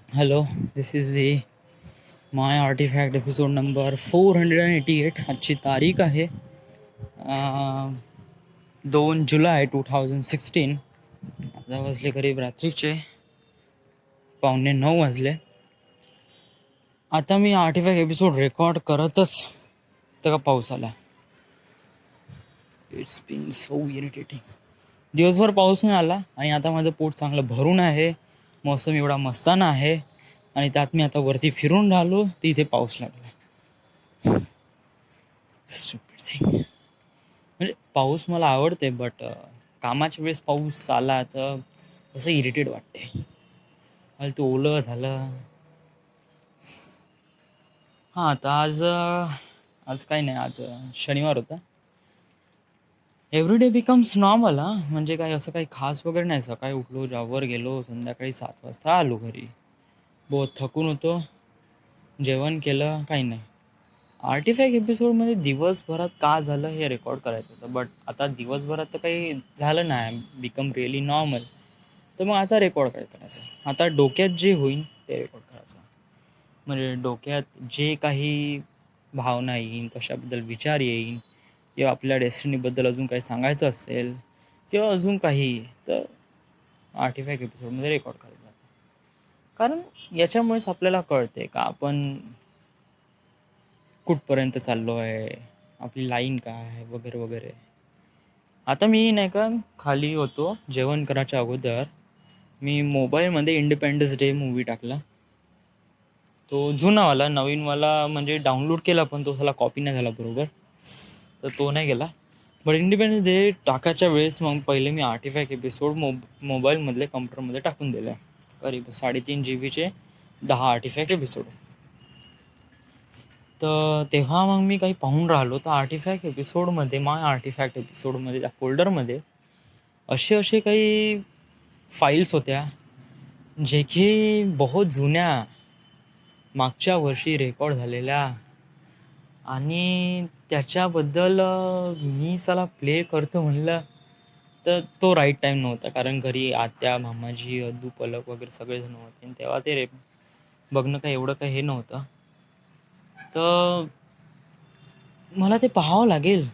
Hello, this is the My Artifact episode number 488. आजची तारीख आहे 2 जुलै 2016. आता वाजले करीब रात्रीचे 8:45 वाजले. आता मी आर्टिफॅक्ट एपिसोड रेकॉर्ड करतच तर का पाऊस आला. It's been so irritating. दिवसभर पाऊस नाही आला आणि आता माझं पोट चांगलं भरून आहे. मौसम एवढा मस्ताना आहे आणि त्यात मी आता वरती फिरून राहिलो तर इथे पाऊस लागला. Stupid thing. म्हणजे पाऊस मला आवडते बट कामाच्या वेळेस पाऊस आला तर असं इरिटेट वाटते. मला ते ओलं झालं. हां, आता आज काही नाही. आज शनिवार होता. Everyday becomes normal. म्हणजे काय असं काही खास वगैरे नाही. सकाळी उठलो, जॉबवर गेलो, संध्याकाळी 7 वाजता आलो घरी. बहुत थकून होतो. जेवण केलं, काही नाही. आर्टिफॅक्ट एपिसोडमध्ये दिवसभरात का झालं हे रेकॉर्ड करायचं होतं, बट आता दिवसभरात तर काही झालं नाही. Become really normal. तर मग आता रेकॉर्ड काय करायचं? आता डोक्यात जे होईल ते रेकॉर्ड करायचं. म्हणजे डोक्यात जे काही भावना येईन, कशाबद्दल विचार येईन, किंवा आपल्या डेस्टिनीबद्दल अजून काही सांगायचं असेल किंवा अजून काही, तर आर्टिफॅक्ट एपिसोडमध्ये रेकॉर्ड करायचं. कारण याच्यामुळेच आपल्याला कळते का आपण कुठपर्यंत चाललो आहे, आपली लाईन काय आहे, वगैरे वगैरे. आता मी नाही का खाली होतो जेवण करायच्या अगोदर मी मोबाईलमध्ये इंडिपेंडन्स डे मूवी टाकला. तो जुनावाला. नवीनवाला म्हणजे डाउनलोड केला पण तो त्याला कॉपी नाही झाला बरोबर, तर तो नाही गेला. बट इंडिपेंडन्स डे टाकायच्या वेळेस मग पहिले मी आर्टिफॅक्ट एपिसोड मोबाईलमधले कम्प्युटरमध्ये टाकून दिले. करीब 3.5 GB 10 आर्टिफॅक्ट एपिसोड. तर तेव्हा मग मी काही पाहून राहिलो तर आर्टिफॅक्ट एपिसोडमध्ये, माय आर्टिफॅक्ट एपिसोडमध्ये, त्या फोल्डरमध्ये असे काही फाईल्स होत्या जे की बहुत जुन्या, मागच्या वर्षी रेकॉर्ड झालेल्या. आणि त्याच्याबद्दल मी साला प्ले करतो म्हणलं तर तो राईट टाईम नव्हता. कारण घरी आत्या, मामाजी, अद्दू, पलक वगैरे सगळेजण होते आणि तेव्हा ते बघणं काही एवढं काही हे नव्हतं. तर मला ते पाहावं लागेल.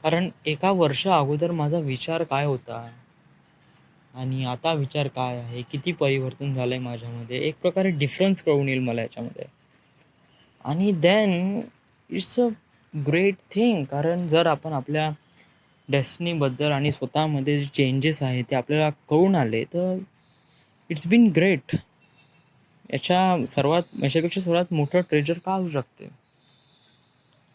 कारण एका वर्षा अगोदर माझा विचार काय होता आणि आता विचार काय आहे, किती परिवर्तन झालं आहे माझ्यामध्ये, एक प्रकारे डिफरन्स कळून येईल मला याच्यामध्ये. आणि then it's a great thing. कारण जर आपण आपल्या डेस्टिनीबद्दल आणि स्वतःमध्ये जे चेंजेस आहेत ते आपल्याला कळून आले तर इट्स बीन ग्रेट. याच्यापेक्षा सर्वात मोठं ट्रेजर का असू शकते?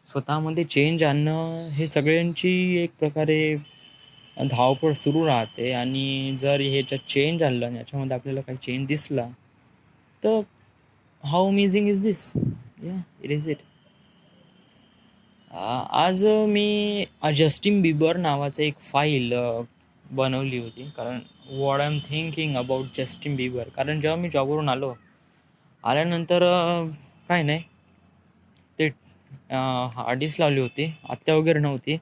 स्वतःमध्ये चेंज आणणं हे सगळ्यांची एक प्रकारे धावपळ सुरू राहते. आणि जर ह्याच्यात चेंज आणलं आणि याच्यामध्ये आपल्याला काही चेंज दिसला तर हाऊ अमेझिंग इज दिस. या इट इज इट. आज मी जस्टिन बिबर नावाचं एक फाईल बनवली होती. कारण what I am thinking about Justin Bieber. कारण जेव्हा मी जॉबवरून आल्यानंतर काय नाही, ते हार्ड डिस्क लावली होती, आत्या वगैरे नव्हती,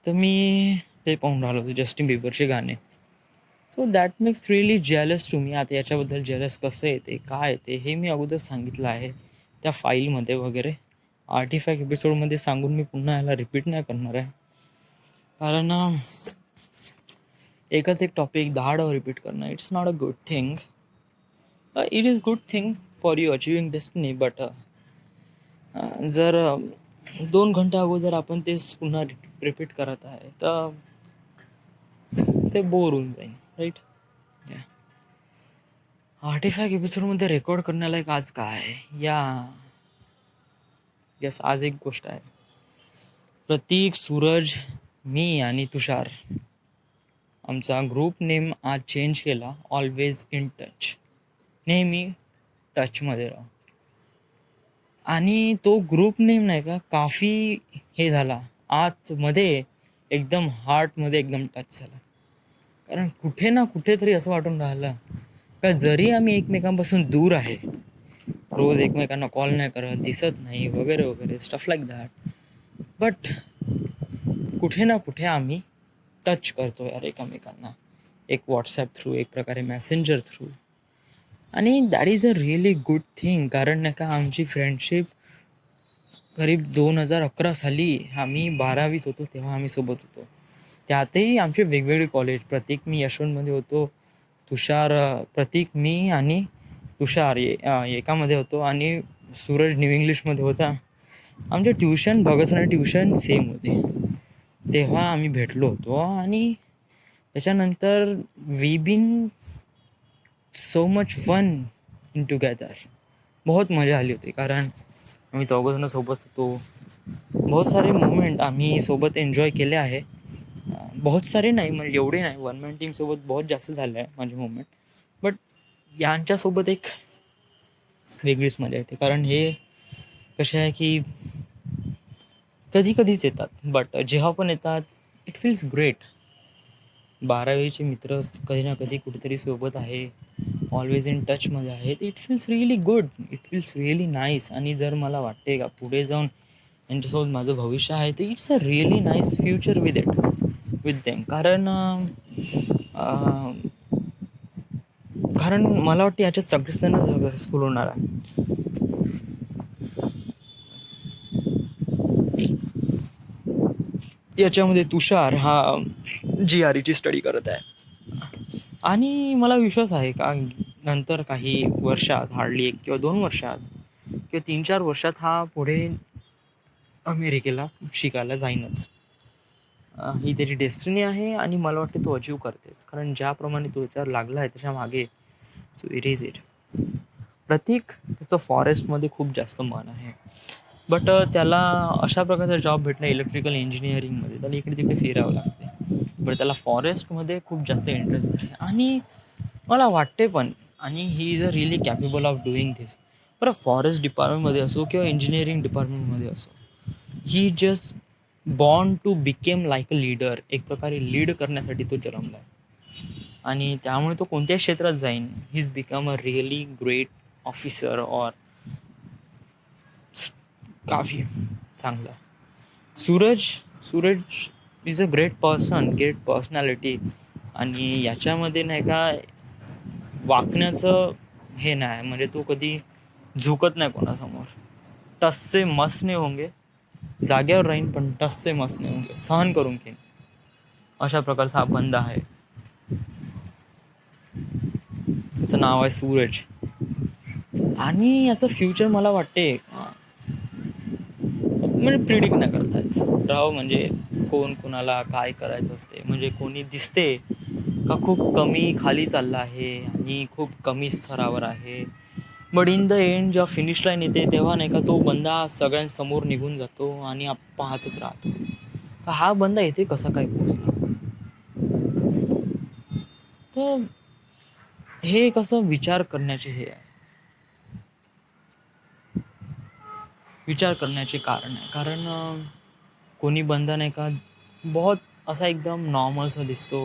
तर मी ते पाहून राहिलो होतो जस्टिन बिबरचे गाणे. So that makes really jealous to me. आता याच्याबद्दल जेलस कसं येते, काय येते, हे मी अगोदर सांगितलं आहे त्या फाईलमध्ये वगैरे. आर्टिफॅक्ट एपिसोडमध्ये सांगून मी पुन्हा याला रिपीट नाही करणार आहे. कारण एकच एक टॉपिक 10 रिपीट करणं it's not a good thing. It is good thing for you achieving destiny. But जर 2 घंटे अगोदर आपण तेच पुन्हा रिपीट करत आहे तर ते बोर होऊन जाईल, राईट? आर्टिफॅक्ट एपिसोडमध्ये रेकॉर्ड करण्याला एक आज काय यस, आज एक गोष्ट आहे. प्रतीक, सूरज, मी आणि तुषार आमचा ग्रुप नेम आज चेंज केला. Always in touch. नेहमी टचमध्ये राहा. आणि तो ग्रुप नेम नाही का काफी हे झाला आतमध्ये, एकदम हार्टमध्ये एकदम टच झाला. कारण कुठे ना कुठेतरी असं वाटून राहिलं का जरी आम्ही एकमेकांपासून दूर आहे, रोज एकमेकांना कॉल नाही करत, दिसत नाही, वगैरे वगैरे स्टफ लाईक दॅट, बट कुठे ना कुठे आम्ही टच करतो यार एकमेकांना. एक व्हॉट्सॲप थ्रू, एक प्रकारे मॅसेंजर थ्रू. आणि that is a really good thing. कारण नाही का आमची फ्रेंडशिप करीब 2011 साली आम्ही 12वीत होतो तेव्हा आम्ही सोबत होतो. त्यातही आमचे वेगवेगळे कॉलेज. प्रतीक मी यशवंतमध्ये होतो, तुषार प्रतीक मी आणि तुषार एकामध्ये होतो आणि सूरज न्यू इंग्लिशमध्ये होता. आमचे ट्युशन भगत आणि ट्युशन सेम होते. तेव्हा आम्ही भेटलो होतो आणि त्याच्यानंतर we been so much fun in together. बहुत मजा आली होती कारण आम्ही चौघजणं सोबत होतो. बहुत सारे मोमेंट आम्ही सोबत एन्जॉय केले आहे. बहुत सारे नाही म्हणजे एवढे नाही, वन मॅन टीमसोबत बहुत जास्त झाले आहे माझे मोमेंट. बट यांच्यासोबत एक वेगळीच मजा येते कारण हे कसे आहे की कधी कधीच येतात बट जेव्हा पण येतात इट फील्स ग्रेट. 12वीचे मित्र कधी ना कधी कुठेतरी सोबत आहे, ऑलवेज इन टचमध्ये आहेत. It feels really good, it feels really nice. आणि जर मला वाटते का पुढे जाऊन यांच्यासोबत माझं भविष्य आहे तर it's a really nice future with them. कारण कारण मला वाटतं याच्यात सगळेजण सक्सेसफुल होणार आहे. याच्यामध्ये तुषार हा GRE ची स्टडी करत आहे आणि मला विश्वास आहे का नंतर काही वर्षात, हार्डली 1 किंवा 2 वर्षात किंवा 3-4 वर्षात हा पुढे अमेरिकेला शिकायला जाईनच. ही त्याची डेस्टिनी आहे आणि मला वाटते तो अचीव करतेच. कारण ज्याप्रमाणे तो विचार लागला आहे त्याच्या मागे, सो इट इज इट. प्रतीक त्याचं फॉरेस्टमध्ये खूप जास्त मन आहे. बट त्याला अशा प्रकारचा जॉब भेटला इलेक्ट्रिकल इंजिनिअरिंगमध्ये, त्याला इकडे तिकडे फिरावं लागते. बट त्याला फॉरेस्टमध्ये खूप जास्त इंटरेस्ट आहे आणि मला वाटते पण, आणि he is a really capable of doing this. बरं फॉरेस्ट डिपार्टमेंटमध्ये असो किंवा इंजिनिअरिंग डिपार्टमेंटमध्ये असो, he just born to become like a leader. एक प्रकारे लीड करण्यासाठी तो जन्मला आहे आणि त्यामुळे तो कोणत्याही क्षेत्रात जाईन, he is become a really great officer और काफी चांगला. Suraj Suraj is a great person, great personality. आणि याच्यामध्ये नाही का वाकण्याचं हे नाही, म्हणजे तो कधी झुकत नाही कोणासमोर. टससे मस नाही होंगे, जाग्यावर राहीन पण टससे मस नाही होंगे, सहन करून घेईन. अशा प्रकारचा हा बंद आहे. त्याचं नाव आहे सूरज. आणि याचं फ्युचर मला वाटते म्हणजे प्रिडिक्ट नाही करता येत राव. म्हणजे कोण कोणाला काय करायचं असते, म्हणजे कोणी दिसते का खूप कमी खाली चालला आहे आणि खूप कमी स्तरावर आहे. बट इन द एंड जेव्हा फिनिश लाईन येते तेव्हा नाही का तो बंदा सगळ्यांसमोर निघून जातो आणि पाहतच राहतो का हा बंदा येथे कसा काय पोहोचला. तर हे कसं विचार करण्याचे हे आहे, विचार करण्याचे कारण आहे. कारण कोणी बंदा नाही का बहुत असा एकदम नॉर्मलसा दिसतो,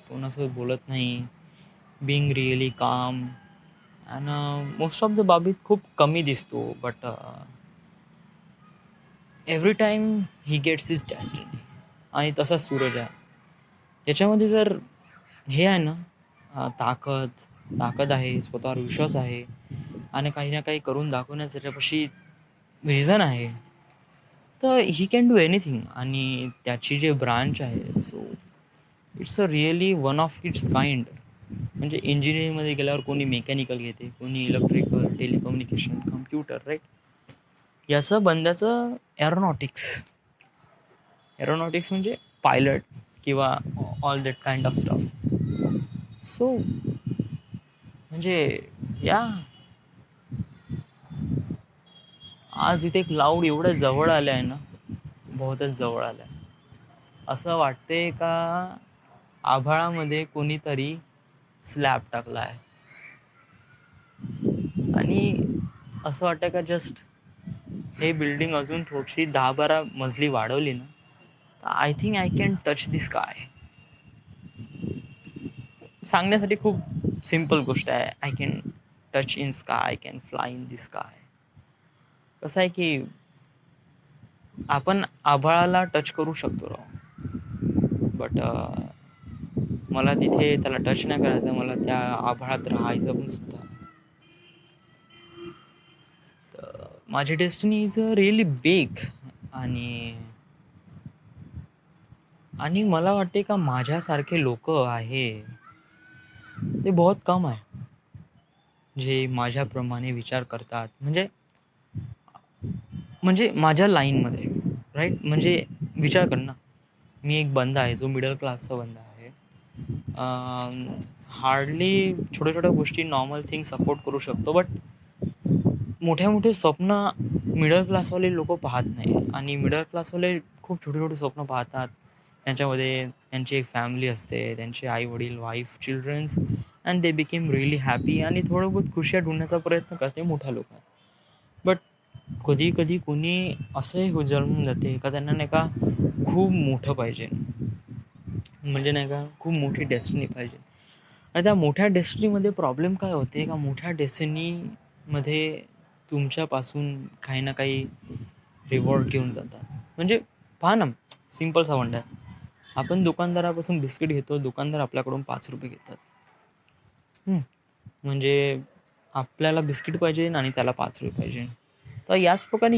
कोणासोबत बोलत नाही, बिंग रिअली काम अँड मोस्ट ऑफ द बाबीत खूप कमी दिसतो. But every time he gets is destiny. आणि तसाच सूरज आहे. त्याच्यामध्ये जर हे आहे ना ताकद ताकद आहे, स्वतःवर विश्वास आहे आणि काही ना काही करून दाखवण्याचं त्याच्यापाशी रिझन आहे, तर ही कॅन डू एनिथिंग. आणि त्याची जे ब्रांच आहे, so it's a really one of its kind. म्हणजे इंजिनिअरिंगमध्ये गेल्यावर कोणी मेकॅनिकल घेते, कोणी इलेक्ट्रिकल, टेलिकम्युनिकेशन, कम्प्युटर, राईट. याचं बंद्याचं एरोनॉटिक्स म्हणजे पायलट किंवा all that kind of stuff. So म्हणजे या आज इथे क्लाउड एवढ्या जवळ आलं आहे ना, बहुतच जवळ आलं आहे. असं वाटते का आभाळामध्ये कोणीतरी स्लॅब टाकला आहे आणि असं वाटतं का जस्ट हे बिल्डिंग अजून थोडीशी 10-12 मजली वाढवली ना, तर I think I can touch the sky. सांगण्यासाठी खूप सिम्पल गोष्ट आहे, I can touch in sky, I can fly in the sky. कसं आहे की आपण आभाळाला टच करू शकतो राव, बट मला तिथे त्याला टच नाही करायचं, मला त्या आभाळात राहायचं पण सुद्धा. माझी डेस्टिनी इज रिअली बिग. आणि आणि मला वाटते का माझ्यासारखे लोक आहे ते बहुत कम आहे, जे माझ्याप्रमाणे विचार करतात. म्हणजे म्हणजे माझ्या लाईनमध्ये, राईट. म्हणजे विचार कर ना, मी एक बंदा आहे जो मिडल क्लासचा बंदा आहे. हार्डली छोट्या छोट्या गोष्टी, नॉर्मल थिंग्स अफोर्ड करू शकतो, बट मोठ्या मोठे स्वप्न मिडल क्लासवाले लोक पाहत नाही. आणि मिडल क्लासवाले खूप छोटे छोटे स्वप्न पाहतात. त्यांच्यामध्ये त्यांची एक फॅमिली असते, त्यांचे आई वडील, wife, childrens, and they became really happy आणि थोडं बहुत खुशिया ढूंढण्याचा प्रयत्न करते मोठ्या लोकांना. बट कधी कधी कोणी असंही जन्मून जाते का त्यांना नाही का खूप मोठं पाहिजे, म्हणजे नाही का खूप मोठी डेस्टिनी पाहिजे. आणि त्या मोठ्या डेस्टिनीमध्ये प्रॉब्लेम काय होते का मोठ्या डेस्टिनीमध्ये तुमच्यापासून काही ना काही रिवॉर्ड घेऊन जातात. म्हणजे पहा ना, सिम्पल सा आहे, आपण दुकानदारापासून बिस्किट घेतो, दुकानदार आपल्याकडून 5 रुपये घेतात. म्हणजे आपल्याला बिस्किट पाहिजे आणि त्याला 5 रुपये पाहिजे. तर याच प्रकारे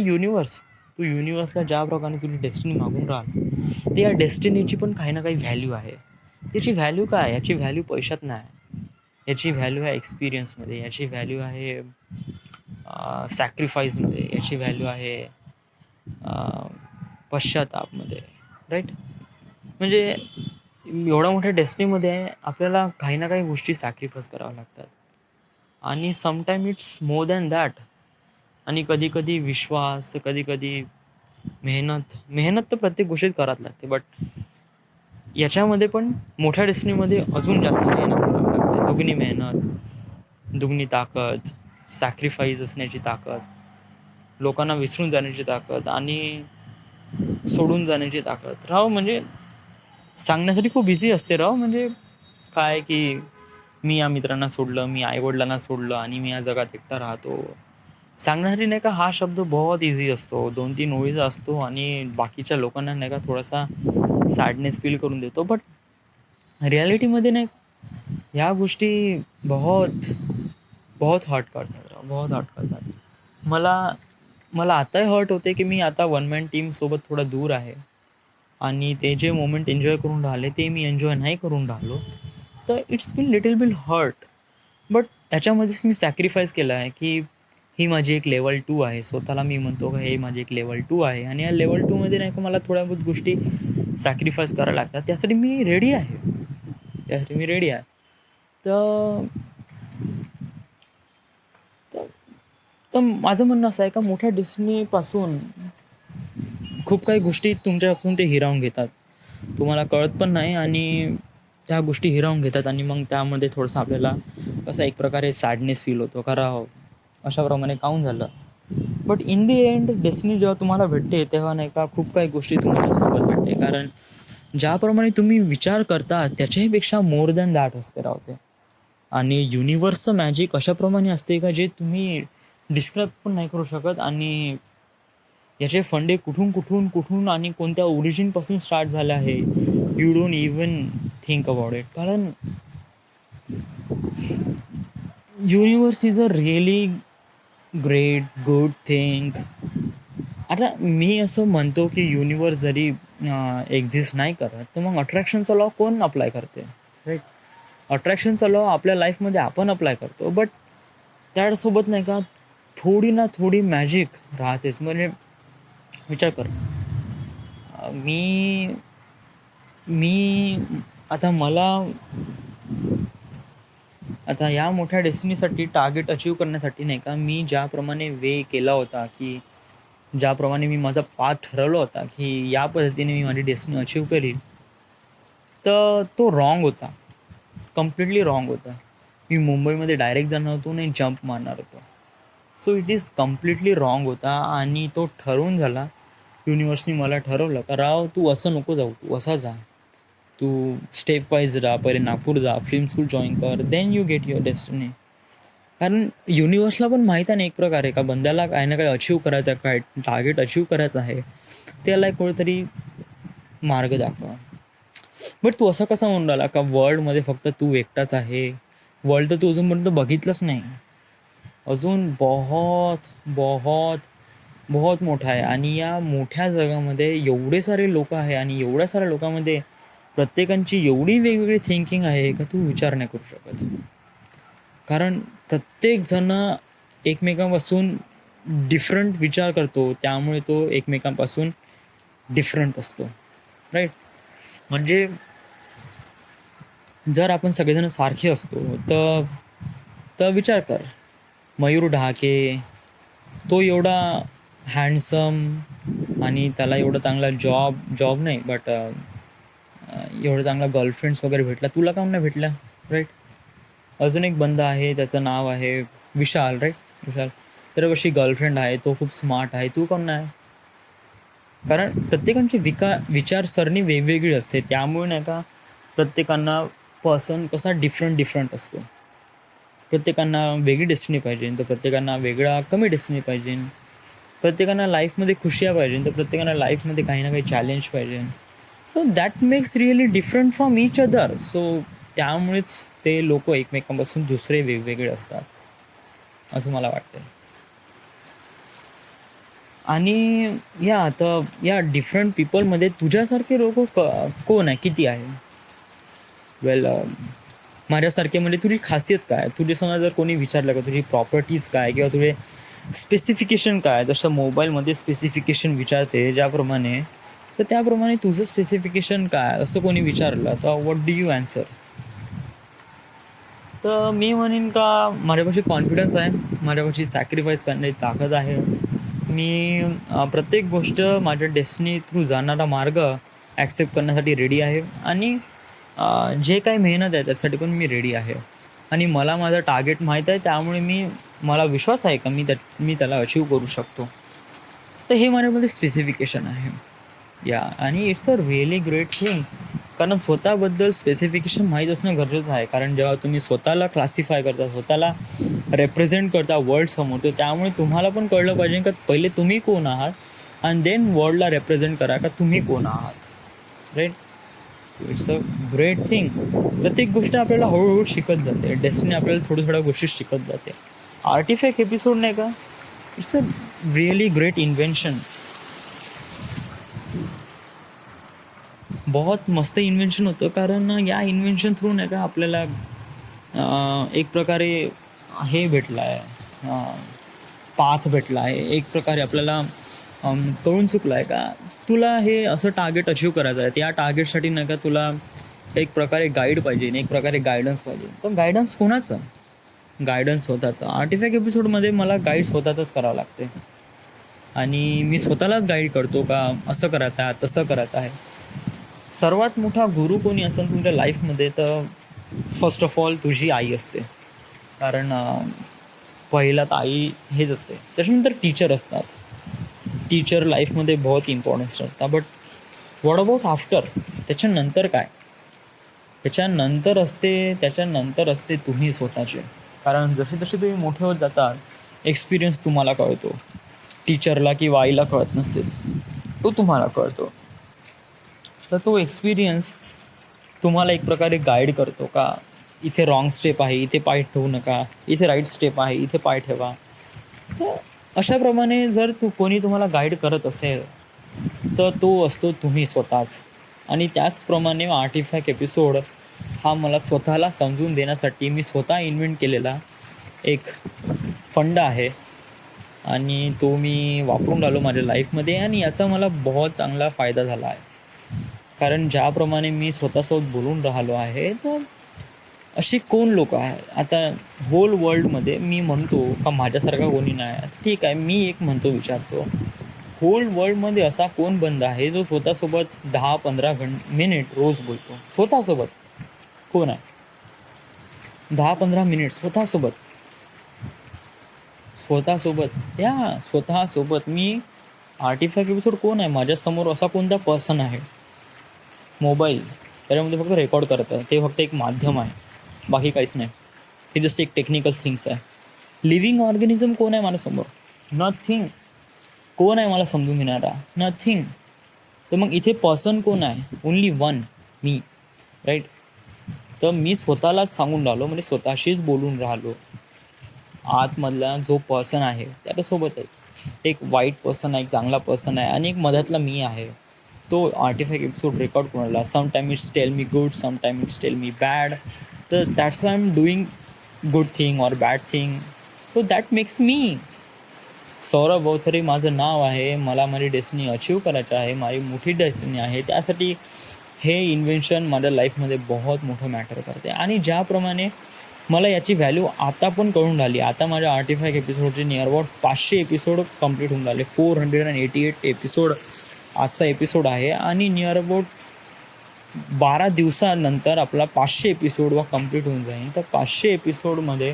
तू युनिवर्सला ज्या प्रकारे तुझी डेस्टिनी मागून राहिला, ते या डेस्टिनीची पण काही ना काही व्हॅल्यू आहे. त्याची व्हॅल्यू काय? याची व्हॅल्यू पैशात नाही, याची व्हॅल्यू आहे एक्सपिरियन्समध्ये, याची व्हॅल्यू आहे सॅक्रिफाईसमध्ये, याची व्हॅल्यू आहे पश्चातापमध्ये, राईट. म्हणजे एवढ्या मोठ्या डेस्टिनीमध्ये आपल्याला काही ना काही गोष्टी सॅक्रिफाईस कराव्या लागतात. आणि sometime it's more than that. आणि कधी कधी विश्वास, तर कधी कधी मेहनत तर प्रत्येक गोष्टीत करावं लागते. बट याच्यामध्ये पण मोठ्या डेस्टिनीमध्ये अजून जास्त मेहनत करावी लागते. दुगणी मेहनत, दुगणी ताकद, सॅक्रिफाईस असण्याची ताकद, लोकांना विसरून जाण्याची ताकद आणि सोडून जाण्याची ताकद. राव म्हणजे सांगण्यासाठी खूप इझी असते राव. म्हणजे काय की मी या मित्रांना सोडलं, मी आईवडिलांना सोडलं आणि मी या जगात एकटा राहतो. सांगण्यासाठी नाही का हा शब्द बहुत इझी असतो, 2-3 ओळीचा असतो आणि बाकीच्या लोकांना नाही का थोडासा सॅडनेस फील करून देतो. बट रियालिटीमध्ये नाही, ह्या गोष्टी बहुत बहुत हर्ट करतात राव, बहुत हर्ट करतात. मला मला आताही हर्ट होते की मी आता वन मॅन टीमसोबत थोडा दूर आहे आणि ते जे मोमेंट एन्जॉय करून राहिले ते मी एन्जॉय नाही करून राहिलो. तर it's been little bit hurt. But ह्याच्यामध्येच मी सॅक्रिफाईस केलं आहे की ही माझी एक लेवल 2 आहे. स्वतःला मी म्हणतो का हे माझी एक लेवल 2 आहे आणि या लेवल 2मध्ये नाही का मला थोड्या बहुत गोष्टी सॅक्रिफाईस करायला लागतात. त्यासाठी मी रेडी आहे. तर तर तर माझं म्हणणं असं आहे का मोठ्या डेस्टिनीपासून खूप काही गोष्टी तुमच्यापासून ते हिरावून घेतात. तुम्हाला कळत पण नाही आणि त्या गोष्टी हिरावून घेतात आणि मग त्यामध्ये थोडंसं आपल्याला कसं एक प्रकारे सॅडनेस फील होतो, कारण अशाप्रमाणे काहून झालं. But in the end destiny जेव्हा तुम्हाला भेटते तेव्हा नाही का खूप काही गोष्टी तुमच्यासोबत भेटते. कारण ज्याप्रमाणे तुम्ही विचार करता त्याच्याहीपेक्षा मोर दॅन दॅट असते राहते. आणि युनिवर्सचं मॅजिक अशाप्रमाणे असते का जे तुम्ही डिस्क्राईब पण नाही करू शकत. आणि याचे फंडे कुठून कुठून कुठून आणि कोणत्या ओरिजिनपासून स्टार्ट झाले आहे, you don't even think about it. कारण universe is a really great good thing. आता मी असं म्हणतो की युनिवर्स जरी एक्झिस्ट नाही करत तर मग अट्रॅक्शनचा लॉ कोण अप्लाय करते, राईट. अट्रॅक्शनचा लॉ आपल्या लाईफमध्ये आपण अप्लाय करतो. बट त्यासोबत नाही का थोडी ना थोडी मॅजिक राहतेच. म्हणजे विचार कर, मी मी आता मला आता या मोठ्या डेस्टिनीसाठी टार्गेट अचीव करण्यासाठी नाही का मी ज्याप्रमाणे वे केला होता, की ज्याप्रमाणे मी माझा पाथ ठरवला होता की या पद्धतीने मी माझी डेस्टिनी अचीव करीन, तर तो रॉंग होता, कम्प्लिटली रॉंग होता. मी मुंबईमध्ये डायरेक्ट जाणार होतो आणि जंप मारणार होतो. So it is completely wrong होता आणि तो ठरवून झाला. युनिवर्सनी मला ठरवलं का राव तू असं नको जाऊ, तू असा जा, तू स्टेप वाईज जा, पहिले नागपूर जा, फिल्म स्कूल जॉईन कर, then you get your destiny. कारण युनिवर्सला पण माहीत आहे ना एक प्रकारे का बंद्याला काही ना काही अचीव करायचं आहे, काय टार्गेट अचीव करायचं आहे, त्याला एक कोणीतरी मार्ग दाखवा. बट तू असं कसा म्हणून राहिला का वर्ल्डमध्ये फक्त तू एकटाच आहे, वर्ल्ड तर तू अजूनपर्यंत बघितलंच नाही. अजून बहुत बहुत बहुत मोठा आहे आणि या मोठ्या जगामध्ये एवढे सारे लोक आहे आणि एवढ्या साऱ्या लोकांमध्ये प्रत्येकांची एवढी वेगवेगळी थिंकिंग आहे का तू विचार नाही करू शकत. कारण प्रत्येकजण एकमेकांपासून डिफरंट विचार करतो, त्यामुळे तो एकमेकांपासून डिफरंट असतो, राईट. म्हणजे जर आपण सगळेजण सारखे असतो तर तर विचार कर, मयूर ढाके तो एवढा हँडसम आणि त्याला एवढा चांगला जॉब नाही बट एवढा चांगला गर्लफ्रेंड्स वगैरे भेटला, तुला काहून नाही भेटला, राईट. अजून एक बंदा आहे, त्याचं नाव आहे विशाल, राईट. विशाल तर कशी गर्लफ्रेंड आहे, तो खूप स्मार्ट आहे, तू कोण नाही. कारण प्रत्येकांची विचारसरणी वेगवेगळी असते, त्यामुळे नाही का प्रत्येकांना पर्सन कसा डिफरंट असतो. प्रत्येकांना वेगळी डेस्टिनी पाहिजे तर प्रत्येकांना वेगळा कमी डेस्टिनी पाहिजे. प्रत्येकांना लाईफमध्ये खुशिया पाहिजे तर प्रत्येकांना लाईफमध्ये काही ना काही चॅलेंज पाहिजे. So that makes really different from each other. So त्यामुळेच ते लोक एकमेकांपासून दुसरे वेगवेगळे असतात असं मला वाटतं. आणि या आता या डिफरंट पीपलमध्ये तुझ्यासारखे लोक कोण आहे, किती आहे. वेल माझ्यासारखे म्हणजे तुझी खासियत काय, तुझे समजा जर कोणी विचारलं का तुझी प्रॉपर्टीज काय किंवा तुझे स्पेसिफिकेशन काय, जसं मोबाईलमध्ये स्पेसिफिकेशन विचारते ज्याप्रमाणे, तर त्याप्रमाणे तुझं स्पेसिफिकेशन काय असं कोणी विचारलं तर व्हॉट डू यू आन्सर. तर मी म्हणेन का माझ्यापाशी कॉन्फिडन्स आहे, माझ्यापाशी सॅक्रिफाईस करण्याची ताकद आहे. मी प्रत्येक गोष्ट माझ्या डेस्टिनी थ्रू जाणारा मार्ग ॲक्सेप्ट करण्यासाठी रेडी आहे आणि जे काही मेहनत आहे त्यासाठी पण मी रेडी आहे. आणि मला माझं टार्गेट माहीत आहे, त्यामुळे मला विश्वास आहे का मी त्याला अचीव करू शकतो. तर हे माझ्यामध्ये स्पेसिफिकेशन आहे या. आणि it's a really great thing, कारण स्वतःबद्दल स्पेसिफिकेशन माहीत असणं गरजेचं आहे. कारण जेव्हा तुम्ही स्वतःला क्लासिफाय करता, स्वतःला रेप्रेझेंट करता वर्ल्डसमोर, तर त्यामुळे तुम्हाला पण कळलं पाहिजे का पहिले तुम्ही कोण आहात आणि देन वर्ल्डला रेप्रेझेंट करा का तुम्ही कोण आहात, right. It's a great thing. प्रत्येक गोष्ट आपल्याला हळूहळू शिकत जाते, डेस्टिनी आपल्याला थोड्या गोष्टी शिकत जाते. आर्टिफॅक्ट एपिसोड नाही का, it's a really great invention. बहुत मस्त इन्व्हेन्शन होतं, कारण या इन्व्हेन्शन थ्रू नाही का आपल्याला एक प्रकारे हे भेटलं आहे, पाथ भेटला आहे. एक प्रकारे आपल्याला कळून चुकलं आहे का तुला हे असं टार्गेट अचीव करायचं आहे. त्या टार्गेटसाठी नाही का तुला एक प्रकारे गाईड पाहिजे, एक प्रकारे गायडन्स पाहिजे. पण गायडन्स कोणाचं, गायडन्स स्वतःचं. आर्टिफॅक्ट एपिसोडमध्ये मला गाईड स्वतःच करावं लागते आणि मी स्वतःलाच गाईड करतो का असं करायचं आहे, तसं करायचं आहे. सर्वात मोठा गुरु कोणी असेल तुमच्या लाईफमध्ये तर फर्स्ट ऑफ ऑल तुझी आई असते. कारण पहिला तर आई हेच असते, त्याच्यानंतर टीचर असतात. टीचर लाईफमध्ये बहुत इम्पॉर्टन्स असतात. बट व्हॉट अबाउट आफ्टर, त्याच्यानंतर काय, त्याच्यानंतर असते तुम्ही स्वतःचे. कारण जसे जसे तुम्ही मोठे होत जातात एक्सपिरियन्स तुम्हाला कळतो. टीचरला किंवा आईला कळत नसतील, तो तुम्हाला कळतो. तर तो एक्सपिरियन्स तुम्हाला एक प्रकारे गाईड करतो का इथे रॉंग स्टेप आहे, इथे पाय ठेवू नका, इथे राईट स्टेप आहे, इथे पाय ठेवा. तर अशाप्रमाणे जर कोणी तुम्हाला गाईड करत असेल तर तो असतो तुम्ही स्वतःच. आणि त्याचप्रमाणे आर्टिफॅक्ट एपिसोड हा मला स्वतःला समजून देण्यासाठी मी स्वतः इन्व्हेंट केलेला एक फंड आहे आणि तो मी वापरून राहिलो माझ्या लाईफमध्ये आणि याचा मला बहुत चांगला फायदा झाला आहे. कारण ज्याप्रमाणे मी स्वतःसोबत बोलून राहिलो आहे तर अशी कोण लोक आहेत आता होल वर्ल्डमध्ये. मी म्हणतो का माझ्यासारखा कोणी नाही आहे, ठीक आहे, मी एक विचारतो होल वर्ल्डमध्ये असा कोण बंदा आहे जो स्वतःसोबत 10-15 मिनिट रोज बोलतो स्वतःसोबत. कोण आहे 10-15 मिनिट स्वतःसोबत मी आर्टिफॅक्ट एपिसोड कोण आहे माझ्यासमोर, असा कोणता पर्सन आहे. मोबाईल त्याच्यामध्ये फक्त रेकॉर्ड करत आहे, ते फक्त एक माध्यम आहे, बाकी काहीच नाही. हे जस्ट एक टेक्निकल थिंग्स आहे. लिव्हिंग ऑर्गॅनिझम कोण आहे माझ्यासमोर, नथिंग. कोण आहे मला समजून घेणारा, नथिंग. तर मग इथे पर्सन कोण आहे, ओनली वन, मी, राईट. तर मी स्वतःलाच सांगून राहिलो, म्हणजे स्वतःशीच बोलून राहिलो. आतमधला जो पर्सन आहे त्याच्यासोबत आहे. एक वाईट पर्सन आहे, एक चांगला पर्सन आहे आणि एक मधातला मी आहे. तो आर्टिफॅक्ट एपिसोड रेकॉर्ड करून sometime it's tell me good, sometime it's tell me bad. तर that's why I am doing good thing or bad thing. So that makes me. Saurabh Avthare माझं नाव आहे. मला माझी डेस्टिनी अचीव करायचं आहे. माझी मोठी डेस्टिनी आहे. त्यासाठी हे इन्व्हेन्शन माझ्या लाईफमध्ये बहुत मोठं मॅटर करते. आणि ज्याप्रमाणे मला याची व्हॅल्यू आता पण कळून राहिली. आता माझ्या आर्टिफॅक्ट एपिसोडचे नियर अबाउट 500 एपिसोड कंप्लीट होऊन राहिले. 488 एपिसोड आजचा एपिसोड आहे. आणि नियर अबाउट 12 दिवसानंतर आपला 500 एपिसोड व कंप्लीट होऊन जाईल. तर 500 एपिसोडमध्ये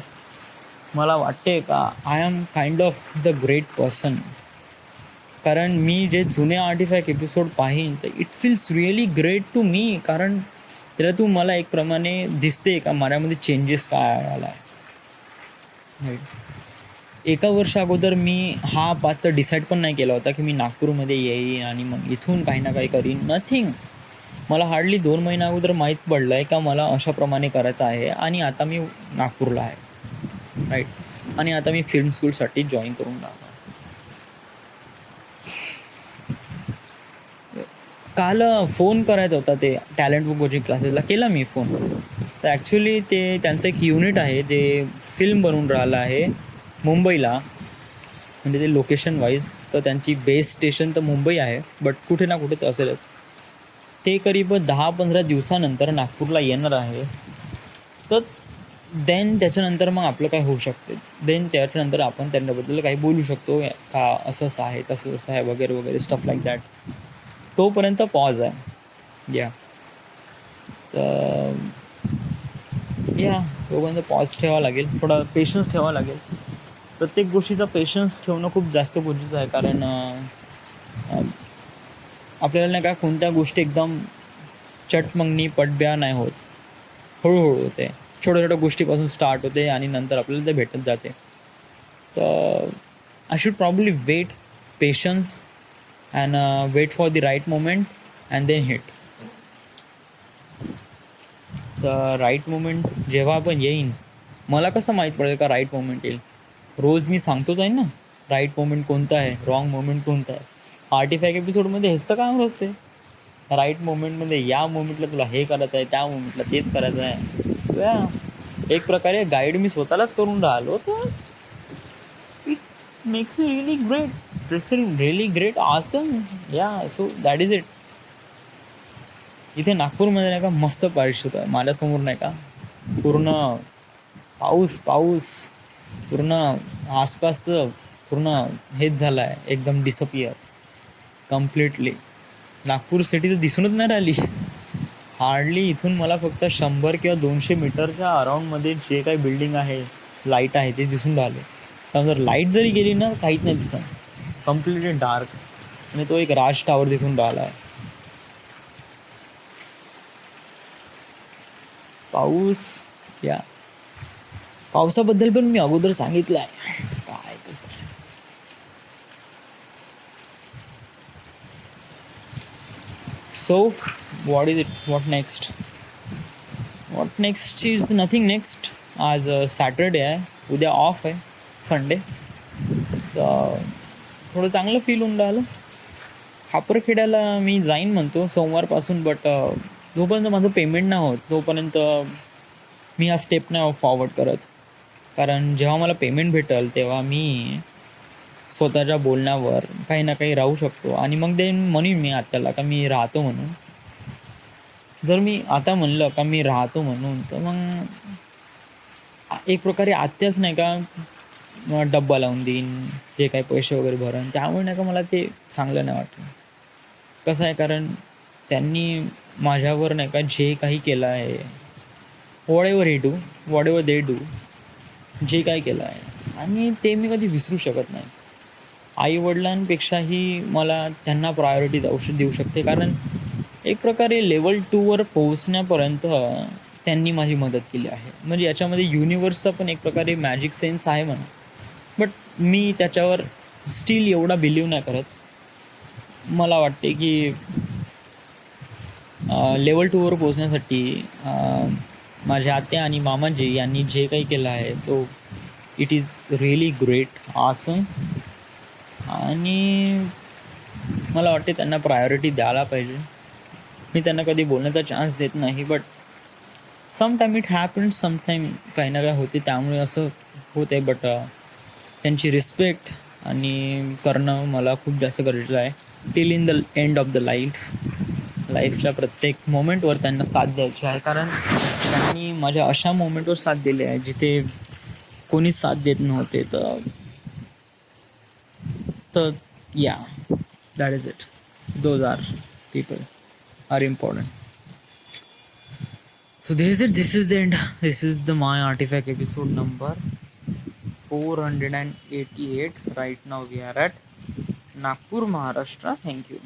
मला वाटते का I am kind of the great person. कारण मी जे जुने आर्टिफॅक्ट एपिसोड पाहीन तर it feels really great to me. कारण त्याला मला एक प्रमाणे दिसते का माझ्यामध्ये चेंजेस काय आला आहे. एका वर्षा अगोदर मी हा पाथ तर डिसाईड पण नाही केला होता की मी नागपूरमध्ये येईन आणि मग इथून काही ना काही करीन. नथिंग. मला हार्डली 2 महिन्या अगोदर माहीत पडलं आहे का मला अशाप्रमाणे करायचं आहे. आणि आता मी नागपूरला आहे. राईट. आणि आता मी फिल्म स्कूलसाठी जॉईन करून राहतो. काल फोन करायचा होता ते टॅलेंट बुक कोचिंग क्लासेसला. केला मी फोन. तर ॲक्च्युली ते त्यांचं एक युनिट आहे जे फिल्म बनवून राहिलं आहे मुंबईला. म्हणजे ते लोकेशन वाईज तर त्यांची बेस स्टेशन तर मुंबई आहे बट कुठे ना कुठे तर असेलच. ते करीब 10-15 दिवसानंतर नागपूरला येणार आहे. तर देन त्याच्यानंतर मग आपलं काय होऊ शकते. देन त्याच्यानंतर आपण त्यांच्याबद्दल काही बोलू शकतो का असं असं आहे तसं असं आहे वगैरे वगैरे स्टफ लाईक दॅट. तोपर्यंत पॉज आहे. तर तोपर्यंत पॉज ठेवावा लागेल. थोडा पेशन्स ठेवावा लागेल. प्रत्येक गोष्टीचा पेशन्स ठेवणं खूप जास्त गरजेचं आहे. कारण आपल्याला नाही का कोणत्या गोष्टी एकदम चटमंगनी पटब्या नाही होत. हळूहळू होते. छोट्या छोट्या गोष्टीपासून स्टार्ट होते आणि नंतर आपल्याला ते भेटत जाते. तर I should probably wait patience and wait for the right moment and then hit. तर राईट मोमेंट जेव्हा आपण येईन मला कसं माहीत पडेल का राईट मोमेंट येईल. रोज मी सांगतोच आहे ना राईट मोमेंट कोणतं आहे, रॉंग मोमेंट कोणतं आहे. आर्टिफॅक्ट एपिसोडमध्ये हेच तर काम असते. राईट मोमेंटमध्ये या मोमेंटला तुला हे करायचं आहे, त्या मोमेंटला तेच करायचं आहे. एक प्रकारे गाईड मी स्वतःलाच करून राहिलो. तर makes me really great, really great, awesome. So that is it. इथे नागपूरमध्ये नाही का मस्त पाऊस होतं आहे माझ्यासमोर. नाही का पूर्ण पाऊस पूर्ण आसपासचं पूर्ण हेच झालं आहे एकदम डिसअपियर कम्प्लिटली. नागपूर सिटी तर दिसूनच नाही राहिली. हार्डली इथून मला फक्त 100 किंवा 200 मीटरच्या अराउंडमध्ये जे काही बिल्डिंग आहे लाईट आहे ते दिसून राहिले. जर लाईट जरी गेली ना काहीच नाही दिसत. Completely dark. आणि तो एक राज टावर दिसून राहिला आहे. पाऊस पावसाबद्दल पण मी अगोदर सांगितलं आहे काय कसं. So what is it, what next is nothing next. आज सॅटरडे आहे, उद्या ऑफ आहे संडे. तर थोडं चांगलं फील होऊन राहिलं. खापरखेड्याला मी जाईन म्हणतो सोमवारपासून. बट जोपर्यंत माझं पेमेंट नाही होत तोपर्यंत मी हा स्टेप नाही फॉरवर्ड करत. कारण जेव्हा मला पेमेंट भेटेल तेव्हा मी स्वतःच्या बोलण्यावर काही ना काही राहू शकतो. आणि मग ते म्हणेन मी आत्याला का मी राहतो म्हणून. जर मी आता म्हणलं का मी राहतो म्हणून तर मग एक प्रकारे आत्याच नाही का डब्बा लावून देईन, जे काही पैसे वगैरे भरण. त्यामुळे नाही का मला ते चांगलं नाही वाटलं. कसं आहे कारण त्यांनी माझ्यावर नाही का जे काही केलं आहे वॉट एव्हर दे डू जे काही केलं आहे आणि ते मी कधी विसरू शकत नाही. आईवडिलांपेक्षाही मला त्यांना प्रायोरिटी देऊ शकते. कारण एक प्रकारे लेवल 2वर पोहोचण्यापर्यंत त्यांनी माझी मदत केली आहे. म्हणजे याच्यामध्ये युनिवर्सचा पण एक प्रकारे मॅजिक सेन्स आहे म्हणा. बट मी त्याच्यावर स्टील एवढा बिलीव नाही करत. मला वाटते की लेवल 2वर पोहोचण्यासाठी माझ्या आत्या आणि मामाजी यांनी जे काही केलं आहे so it is really great, awesome. आणि मला वाटते त्यांना प्रायोरिटी द्यायला पाहिजे. मी त्यांना कधी बोलण्याचा चान्स देत नाही, but sometime it happen, sometime काही ना काही होते, त्यामुळे असं होते. बट त्यांची रिस्पेक्ट आणि करणं मला खूप जास्त गरजेचं आहे. Till in the end of the लाईफच्या प्रत्येक मोमेंटवर त्यांना साथ द्यायची आहे, कारण त्यांनी माझ्या अशा मोमेंटवर साथ दिली आहे जिथे कोणीच साथ देत नव्हते. तर या, that is it. Those are people are important. So this is it. This is the end. This is the My Artifact episode number 488. Right now we are at Nagpur, Maharashtra. Thank you.